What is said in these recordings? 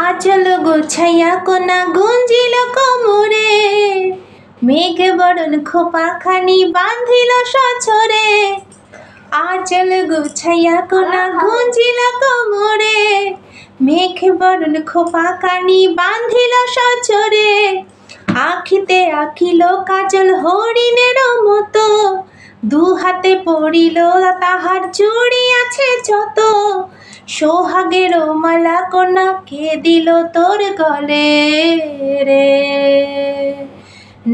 আঁচল গোছাইয়া কন্যা গুঞ্জিল কোমরে, মেঘ বরণ খোপাখানি বাঁধিল সছরে। আঁচল গোছাইয়া কন্যা গুঞ্জিল কোমরে, মেঘ বরণ খোপাখানি বাঁধিল সছরে। আখিতে আঁকিল কাজল হরিণের মতো, দু হাতে পড়িল তাহার চুড়ি আছে যত। সোহাগের মালা কন্যা কে দিল তোর গলে রে,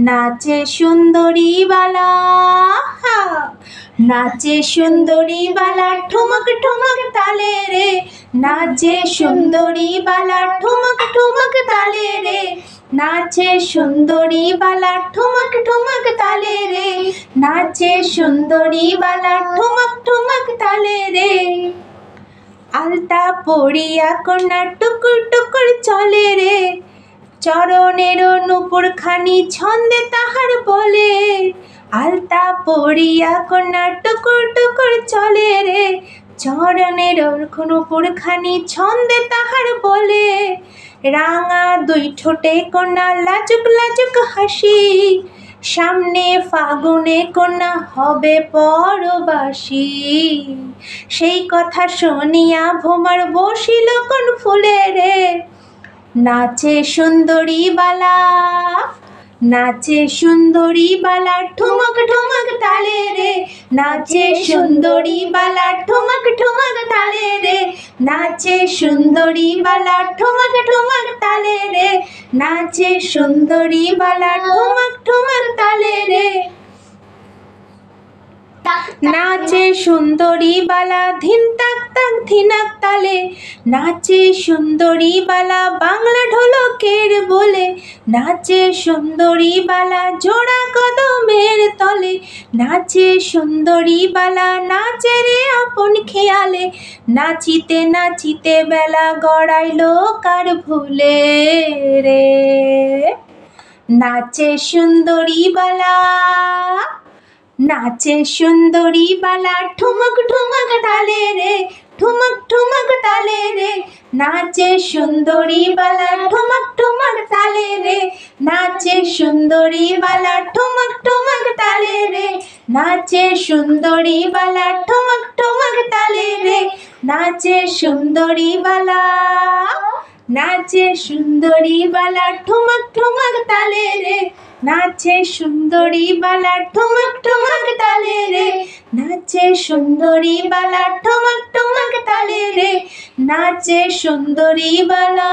নাচে সুন্দরী বালা, নাচে সুন্দরী বালা ঠুমক ঠুমক তালে রে, নাচে সুন্দরী বালা ঠুমক ঠুমক তালে রে, নাচে সুন্দরী বালা ঠুমক ঠুমক তালে রে, নাচে সুন্দরী বালা ঠুমক ঠুমক তালে রে। আলতা পড়িয়া কন্যা টুকুর টুকুর চলে রে, চরণের নূপুর খানি ছন্দে তাহার বলে। আলতা পড়িয়া কন্যা টুকুর টুকুর চলে রে, চরণের নূপুর খানি ছন্দে তাহার বলে। রাঙা দুই ঠোঁটে কন্যা লাজুক লাজুক হাসি, সামনে ফাগুনে কন্যা হবে পরবাসী। সেই কথা শুনিয়া ভোমার বসিল কোন ফুলে রে, নাচে সুন্দরী বালা, নাচে সুন্দরী বালা ঠুমক ঠুমক তালে রে, নাচে সুন্দরী বালা ঠুমক ঠুমক তালে রে, নাচে সুন্দরী বালা ঠুমক ঠুমক তালে রে, নাচে সুন্দরী বালা ঠুমক ঠুমক তালে রে। নাচে সুন্দরী বালা ধিন তাক তাক ধিনাক তালে, নাচে সুন্দরী বালা বাংলা ঢোলকের বলে। নাচে সুন্দরী বালা জোড়া কদমের তলে, নাচে সুন্দরী বালা নাচে রে আপন খেয়ালে। নাচিতে নাচিতে বেলা গড়াইল কার ভুলে রে, নাচে সুন্দরী বালা, নাচে সুন্দরী বালা ঠুমক ঠুমক তালে রে, ঠুমক ঠুমক তালে রে, নাচে সুন্দরী বালা ঠুমক ঠুমক তালে রে, নাচে সুন্দরী বালা ঠুমক ঠুমক তালে রে, নাচে সুন্দরী বালা ঠুমক ঠুমক তালে রে, নাচে সুন্দরী বালা, নাচে সুন্দরী বালা ঠুমক ঠুমক তালে রে, নাচে সুন্দরী বালা ঠুমক ঠুমক তালে রে, নাচে সুন্দরী বালা ঠুমক ঠুমক তালে রে, নাচে সুন্দরী বালা।